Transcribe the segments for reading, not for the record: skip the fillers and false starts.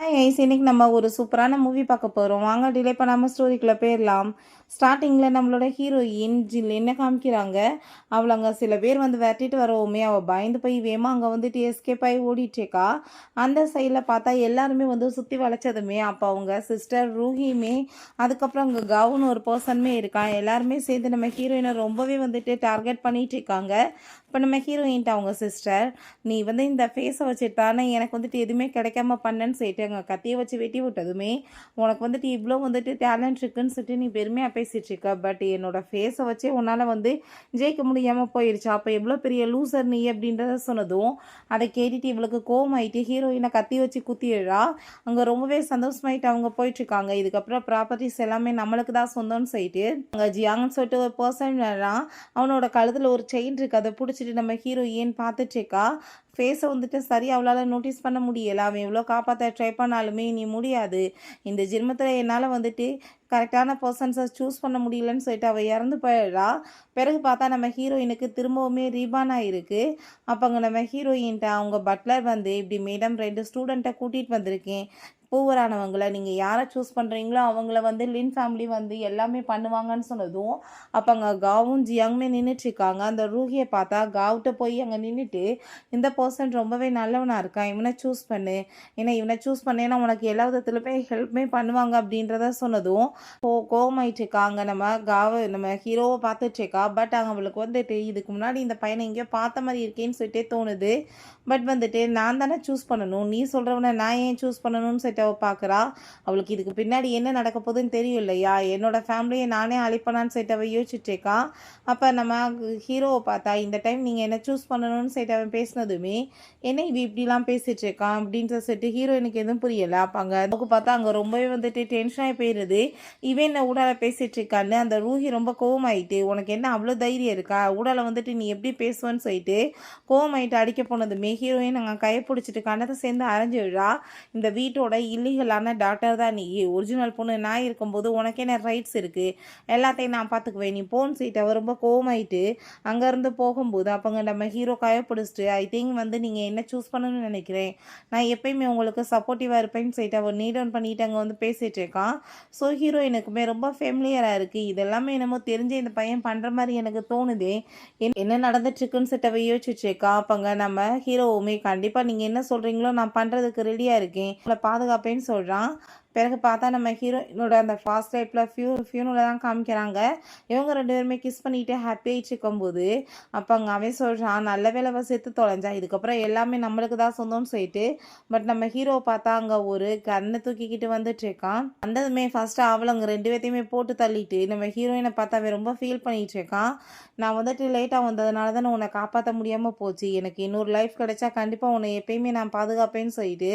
Hi ice, இன்னைக்கு நம்ம ஒரு சூப்பரான மூவி பார்க்க போகிறோம். வாங்க டிலே பண்ணாமல் ஸ்டோரிக்குள்ளே போயிடலாம். ஸ்டார்டிங்கில் நம்மளோட ஹீரோயின் ஜில் என்ன காமிக்கிறாங்க, அவளை அங்கே சில பேர் வந்து விரட்டிட்டு வரவுமே அவள் பயந்து போய் வேமா அங்கே வந்துட்டு எஸ்கேப் ஆகி ஓடிட்டேக்கா. அந்த சைடில் பார்த்தா எல்லாருமே வந்து சுற்றி வளைச்சதுமே அப்போ அவங்க சிஸ்டர் ரூஹியுமே அதுக்கப்புறம் அங்கே கவுன்னு ஒரு பர்சனுமே இருக்கான். எல்லாருமே சேர்ந்து நம்ம ஹீரோயினை ரொம்பவே வந்துட்டு டார்கெட் பண்ணிட்டு இருக்காங்க. இப்போ நம்ம ஹீரோயின்ட்ட அவங்க சிஸ்டர், நீ வந்து இந்த ஃபேஸை வச்சுட்டானே எனக்கு வந்துட்டு எதுவுமே கிடைக்காம பண்ணேன்னு சொல்லிட்டு அங்கே கத்தியை வச்சு வெட்டி விட்டதுமே உனக்கு வந்துட்டு இவ்வளோ வந்துட்டு டேலண்ட் இருக்குன்னு சொல்லிட்டு நீ பெருமையாக பேசிகிட்டு இருக்க. பட் என்னோட ஃபேஸை வச்சே உன்னால் வந்து ஜெயிக்க முடியாமல் போயிடுச்சு. அப்போ எவ்வளோ பெரிய லூசர் நீ அப்படின்றத சொன்னதும் அதை கேட்டுட்டு இவளுக்கு கோவமாயிட்டு ஹீரோயினை கத்தி வச்சு குத்திடுறா. அங்கே ரொம்பவே சந்தோஷமாயிட்டு அவங்க போயிட்டுருக்காங்க. இதுக்கப்புறம் ப்ராப்பர்ட்டிஸ் எல்லாமே நம்மளுக்கு தான் சொந்தம்னு சொல்லிட்டு அங்கே ஜியாங்கன்னு சொல்லிட்டு ஒரு பர்சன் அவனோட கழுத்தில் ஒரு செயின் இருக்குது. அதை பிடிச்சிட்டு நம்ம ஹீரோயின் பார்த்துட்டேக்கா. ஃபேஸை வந்துட்டு சரி அவளால் நோட்டீஸ் பண்ண முடியலை. அவன் எவ்வளோ காப்பாற்ற ட்ரை பண்ணாலுமே நீ முடியாது, இந்த ஜென்மத்தில் என்னால் வந்துட்டு கரெக்டான பர்சன்ஸை சூஸ் பண்ண முடியலன்னு சொல்லிட்டு அவள் இறந்து போயிடுறா. பிறகு பார்த்தா நம்ம ஹீரோயினுக்கு திரும்பவுமே ரீபான் ஆகிருக்கு. அப்போ அங்கே நம்ம ஹீரோயின்ட்ட அவங்க பட்லர் வந்து, இப்படி மேடம் 2 ஸ்டூடெண்ட்டை கூட்டிகிட்டு வந்திருக்கேன், பூவரானவங்களை நீங்கள் யாரை சூஸ் பண்ணுறீங்களோ அவங்கள வந்து லின் ஃபேமிலி வந்து எல்லாமே பண்ணுவாங்கன்னு சொன்னதும் அப்போ அங்கே காவும் ஜியாங்குமே நின்றுட்டுருக்காங்க. அந்த ரூஹியை பார்த்தா காவ்கிட்ட போய் அங்கே நின்றுட்டு, இந்த பர்சன் ரொம்பவே நல்லவனாக இருக்கான், இவனை சூஸ் பண்ணு, ஏன்னா இவனை சூஸ் பண்ணேன்னா உனக்கு எல்லா விதத்தில் போய் ஹெல்ப்மே பண்ணுவாங்க அப்படின்றத சொன்னதும் கோவமாயிட்டுருக்காங்க. நம்ம ஹீரோவை பார்த்துட்ருக்கா. பட் அங்கே அவளுக்கு வந்துட்டு இதுக்கு முன்னாடி இந்த பையனை எங்கேயோ பார்த்த மாதிரி இருக்கேன்னு சொல்லிட்டே தோணுது. பட் வந்துட்டு நான் தானே சூஸ் பண்ணணும், நீ சொல்கிறவனை நான் ஏன் சூஸ் பண்ணணும்னு சொல்லிட்டு அவள் பார்க்குறா. அவளுக்கு இதுக்கு பின்னாடி என்ன நடக்க போகுதுன்னு தெரியும் இல்லையா, என்னோட ஃபேமிலியை நானே அழிப்பனான்னு சொல்லிட்டு அவள் யோசிச்சுட்ருக்கா. அப்போ நம்ம ஹீரோவை பார்த்தா, இந்த டைம் நீங்கள் என்ன சூஸ் பண்ணணும்னு சொல்லிட்டு அவன் பேசினதுமே என்ன இவ இப்படிலாம் பேசிகிட்டு இருக்கான் அப்படின்னு சொல்லிட்டு ஹீரோயினுக்கு எதுவும் புரியலை. அப்போ அங்கே அதுக்கு பார்த்தா அங்கே ரொம்பவே வந்துட்டு டென்ஷனாகி போயிடுது. இவன் என்ன ஊடால பேசிகிட்டு இருக்கான்னு அந்த ரூஹி ரொம்ப கோவமாயிட்டு, உனக்கு என்ன அவ்வளோ தைரியம் இருக்கா, ஊடால வந்துட்டு நீ எப்படி பேசுவேன்னு சொல்லிட்டு கோவமாயிட்டு அடிக்க போனதுமே ஹீரோயின் அங்கே கையை பிடிச்சிட்டு கண்ணத்தை சேர்ந்து அரைஞ்சி விழா. இந்த வீட்டோட இல்லீகலான டாக்டர் தான் நீ, ஒரிஜினல் பொண்ணு நான் இருக்கும்போது உனக்கு என்ன ரைட்ஸ் இருக்குது, எல்லாத்தையும் நான் பார்த்துக்குவேன், நீ போன்னு சொல்லிட்டு அவர் ரொம்ப கோவமாயிட்டு அங்கேருந்து போகும்போது அப்போங்க நம்ம ஹீரோ கையப்பிடிச்சிட்டு, ஐ திங்க் வந்து நீங்கள் என்ன சூஸ் பண்ணணும்னு நினைக்கிறேன், நான் எப்பயுமே உங்களுக்கு சப்போர்ட்டிவாக இருப்பேன்னு சொல்லிட்டு அவர் நீட் டவுன் பண்ணிட்டு அங்கே வந்து பேசிகிட்டு இருக்கான். ஸோ ஹீரோயினுக்குமே ரொம்ப ஃபேமிலியராக இருக்குது. இதெல்லாமே என்னமோ தெரிஞ்ச இந்த பையன் பண்ணுற மாதிரி எனக்கு தோணுதே, என்ன நடந்துட்டுருக்குன்னு சொல்லிட்டு யோசிச்சுருக்கா. அப்போங்க நம்ம ஹீரோவுமே, கண்டிப்பாக நீங்கள் என்ன சொல்கிறீங்களோ நான் பண்ணுறதுக்கு ரெடியாக இருக்கேன், உங்களை பாதுகாப்பேன்னு சொல்கிறான். பிறகு பார்த்தா நம்ம ஹீரோயினோட அந்த ஃபாஸ்ட் லைஃப்பில் ஃபியூனில் தான் காமிக்கிறாங்க. இவங்க 2 பேருமே கிஸ் பண்ணிட்டு ஹாப்பி ஆகிட்டு இருக்கும்போது அப்போ அங்கே அவன் சொல்கிறான், நல்ல வேலை சேர்த்து தொலைஞ்சா, இதுக்கப்புறம் எல்லாமே நம்மளுக்கு தான் சொந்தம்னு சொல்லிட்டு. பட் நம்ம ஹீரோவை பார்த்தா அங்கே ஒரு கண்ணை தூக்கிக்கிட்டு வந்துட்டுருக்கான். வந்ததுமே ஃபஸ்ட்டு அவளை அங்கே 2 பேர்த்தையுமே போட்டு தள்ளிட்டு நம்ம ஹீரோயினை பார்த்தா அவன் ரொம்ப ஃபீல் பண்ணிகிட்ருக்கான். நான் வந்துட்டு லேட்டாக வந்ததுனால தான் உன்னை காப்பாற்ற முடியாமல் போச்சு, எனக்கு இன்னொரு லைஃப் கிடைச்சா கண்டிப்பாக உன்னை எப்பயுமே நான் பாதுகாப்பேன்னு சொல்லிட்டு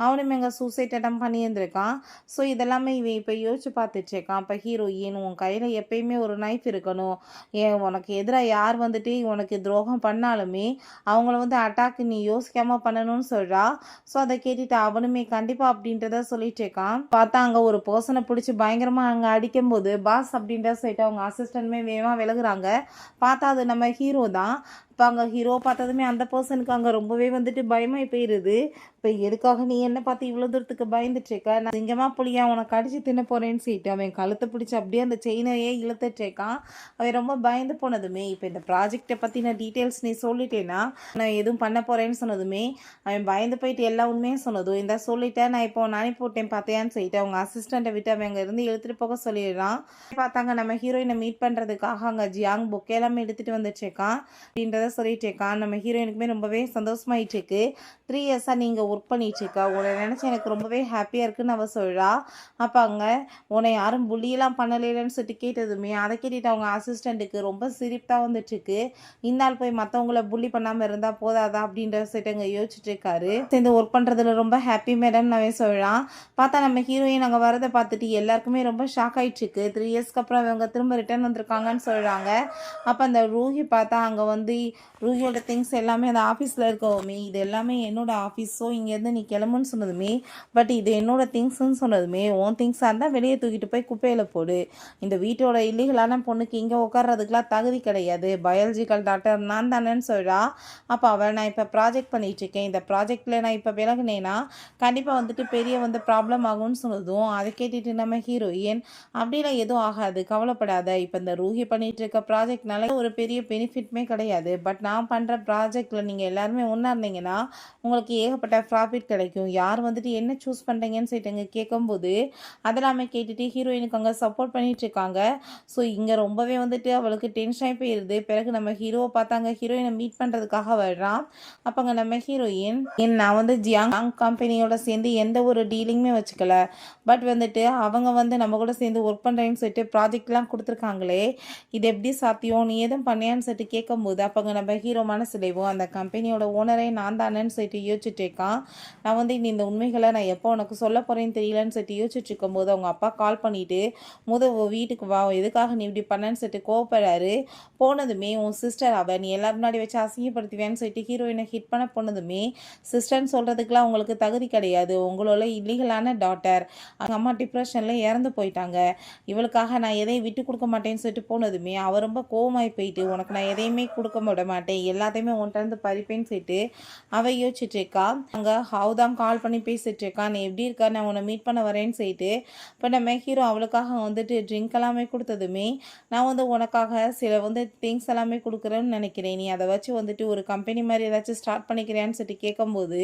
அவனுமே அங்கே சூசைட் அட்டம் பண்ணியிருந்திருக்கான். ஸோ இதெல்லாமே இவன் இப்போ யோசிச்சு பார்த்துட்ருக்கான். இப்போ ஹீரோயின், உன் கையில் எப்பயுமே ஒரு நைஃப் இருக்கணும், ஏன் உனக்கு எதிராக யார் வந்துட்டு உனக்கு துரோகம் பண்ணாலுமே அவங்கள வந்து அட்டாக் நீ யோசிக்காமல் பண்ணணும்னு சொல்கிறா. ஸோ அதை கேட்டுட்டு அவனுமே கண்டிப்பாக அப்படின்றத சொல்லிட்டு இருக்கான். பார்த்தா அங்கே ஒரு பர்சனை பிடிச்சி பயங்கரமாக அங்கே அடிக்கும்போது பாஸ் அப்படின்றத சொல்லிட்டு அவங்க அசிஸ்டன்ட்மே வேகமாக விலகுறாங்க. பார்த்தா அது நம்ம ஹீரோ தான். இப்போ அங்கே ஹீரோ பார்த்ததுமே அந்த பர்சனுக்கு அங்கே ரொம்பவே வந்துட்டு பயமாகி போயிடுது. இப்போ எதுக்காக நீ என்ன பார்த்து இவ்வளோ தூரத்துக்கு பயந்துட்டுருக்க, நான் சிங்கமாக புளியா உனக்கு அடித்து தின்ன போகிறேன்னு சொல்லிட்டு அவன் கழுத்தை பிடிச்சி அப்படியே அந்த செயினையே இழுத்துட்ருக்கான். அவன் ரொம்ப பயந்து போனதுமே, இப்போ இந்த ப்ராஜெக்டை பற்றின டீட்டெயில்ஸ் நீ சொல்லிட்டேன்னா நான் எதுவும் பண்ண போகிறேன்னு சொன்னதுமே அவன் பயந்து போயிட்டு எல்லா உண்மையும் சொன்னதும், இந்த சொல்லிட்டேன் நான் இப்போ அனுப்பி விட்டேன் பார்த்தியான்னு சொல்லிட்டு அவங்க அசிஸ்டண்ட்டை விட்டு அவன் அங்கே இருந்து இழுத்துட்டு போக சொல்லிடுறான். பார்த்தாங்க நம்ம ஹீரோயினை மீட் பண்ணுறதுக்காக அங்கே ஜியாங் புக் எல்லாமே எடுத்துகிட்டு வந்துட்டுருக்கான் அப்படின்றத சொல்லிட்டு இருக்கான். நம்ம ஹீரோயினுக்குமே ரொம்பவே சந்தோஷமாயிட்டு இருக்கு. 3 இயர்ஸாக நீங்கள் ஒர்க் பண்ணிட்டு இருக்கா, உன்னை நினச்சி எனக்கு ரொம்பவே ஹாப்பியாக இருக்குன்னு அவள் சொல்கிறா. அப்போ அங்கே உன்னை யாரும் புள்ளியெல்லாம் பண்ணலைன்னு சொல்லிட்டு கேட்டதுமே அதை கேட்டுட்டு அவங்க அசிஸ்டண்ட்டுக்கு ரொம்ப சிரிப்பாக வந்துட்டுருக்கு. இந்தால் போய் மற்றவங்கள புள்ளி பண்ணாமல் இருந்தால் போதாதா அப்படின்ற சொல்லிட்டு அங்கே யோசிச்சுட்டு இருக்காரு. சேர்ந்து ஒர்க் பண்ணுறதுல ரொம்ப ஹாப்பி மேடம்னு அவன் சொல்கிறான். பார்த்தா நம்ம ஹீரோயின் அங்கே வரதை பார்த்துட்டு எல்லாருக்குமே ரொம்ப ஷாக் ஆகிட்டுருக்கு. 3 இயர்ஸ்க்கு அப்புறம் அவங்க திரும்ப ரிட்டர்ன் வந்திருக்காங்கன்னு சொல்கிறாங்க. அப்போ அந்த ரூஹி பார்த்தா அங்கே வந்து ரூஹியோட திங்ஸ் எல்லாமே அந்த ஆஃபீஸில் இருக்கவுமே இது எல்லாமே என்னோட ஆஃபீஸ், ஸோ இங்கேருந்து நீ கிளம்புன்னு சொன்னதுமே, பட் இது என்னோட திங்ஸ்ன்னு சொன்னதுமே, உன் திங்ஸாக இருந்தால் வெளியே தூக்கிட்டு போய் குப்பையில் போடு. இந்த வீட்டோட இல்லீகலான பொண்ணுக்கு இங்கே உட்கார்றதுக்குலாம் தகுதி கிடையாது. பயாலஜிக்கல் டாக்டர் நான் தானேன்னு சொல்கிறா. அப்போ அவள் நான் இப்போ ப்ராஜெக்ட் பண்ணிகிட்ருக்கேன், இந்த ப்ராஜெக்டில் நான் இப்போ விலகுனேன்னா கண்டிப்பாக வந்துட்டு பெரிய ப்ராப்ளம் ஆகும்னு சொன்னதும் அதை கேட்டுட்டு நம்ம ஹீரோயின் அப்படிலாம் எதுவும் ஆகாது, கவலைப்படாத. இப்போ இந்த ரூஹி பண்ணிகிட்டு இருக்க ப்ராஜெக்ட்னால ஒரு பெரிய பெனிஃபிட்மே கிடையாது. பட் நான் பண்ணுற ப்ராஜெக்டில் நீங்கள் எல்லாருமே ஒன்றா இருந்தீங்கன்னா உங்களுக்கு ஏகப்பட்ட ப்ராஃபிட் கிடைக்கும். யார் வந்துட்டு என்ன சூஸ் பண்ணுறீங்கன்னு சொல்லிட்டு கேட்கும்போது அதெல்லாமே கேட்டுட்டு ஹீரோயினுக்கு அங்கே சப்போர்ட் பண்ணிட்டு இருக்காங்க. ஸோ இங்கே ரொம்பவே வந்துட்டு அவளுக்கு டென்ஷன் ஆகி போயிடுது. பிறகு நம்ம ஹீரோவை பார்த்தாங்க ஹீரோயினை மீட் பண்ணுறதுக்காக வர்றான். அப்போங்க நம்ம ஹீரோயின் நான் வந்து ஜியாங் கம்பெனியோட சேர்ந்து எந்த ஒரு டீலிங்குமே வச்சுக்கல, பட் வந்துட்டு அவங்க வந்து நம்ம கூட சேர்ந்து ஒர்க் பண்ணுறேன்னு சொல்லிட்டு ப்ராஜெக்ட்லாம் கொடுத்துருக்காங்களே, இது எப்படி சாத்தியம், நீ எதுவும் பண்ணியான்னு சொல்லிட்டு கேட்கும்போது அப்போங்க நம்ம ஹீரோ மனசுலேயும் அந்த கம்பெனியோட ஓனரே நான் தானேன்னு சொல்லிட்டு யோசிச்சுட்டு இருக்கான். நான் வந்து இந்த உண்மைகளை நான் எப்போ உனக்கு சொல்ல போகிறேன்னு தெரியலன்னு சொல்லிட்டு யோசிச்சுட்டு இருக்கும்போது அவங்க அப்பா கால் பண்ணிவிட்டு வீட்டுக்கு வா, எதுக்காக நீ இப்படி பண்ணேன்னு சொல்லிட்டு கோவப்படுறாரு. போனதுமே உன் சிஸ்டர் அவள், நீ எல்லாரும் முன்னாடி வச்சு அசிங்கப்படுத்துவேன்னு சொல்லிட்டு ஹீரோயினை ஹிட் பண்ண போனதுமே, சிஸ்டர்ன்னு சொல்கிறதுக்குலாம் உங்களுக்கு தகுதி கிடையாது, உங்களோட இல்லீகலான டாட்டர், அவங்க அம்மா டிப்ரெஷனில் இறந்து போயிட்டாங்க, இவளுக்காக நான் எதையும் விட்டு கொடுக்க மாட்டேன்னு சொல்லிட்டு போனதுமே அவள் ரொம்ப கோவமாகி போயிட்டு உனக்கு நான் எதையுமே கொடுக்க விட மாட்டேன், எல்லாத்தையுமே உன்கிட்ட பறிப்பேன்னு சொல்லிட்டு அவள் யோசிச்சுட்டு இருக்கா. அங்கே ஹவுதான் கால் பண்ணி பேசிட்டு இருக்கா, நீ எப்படி இருக்கா, நான் உன்னை மீட் பண்ண வரேன்னு சொல்லிட்டு. இப்போ நம்ம ஹீரோ அவளுக்காக வந்துட்டு ட்ரிங்க் எல்லாமே கொடுத்ததுமே, நான் வந்து உனக்காக சில திங்ஸ் எல்லாமே கொடுக்குறேன்னு நினைக்கிறேன், நீ அதை வச்சு வந்துட்டு ஒரு கம்பெனி மாதிரி ஏதாச்சும் ஸ்டார்ட் பண்ணிக்கிறேன்னு சொல்லிட்டு கேட்கும்போது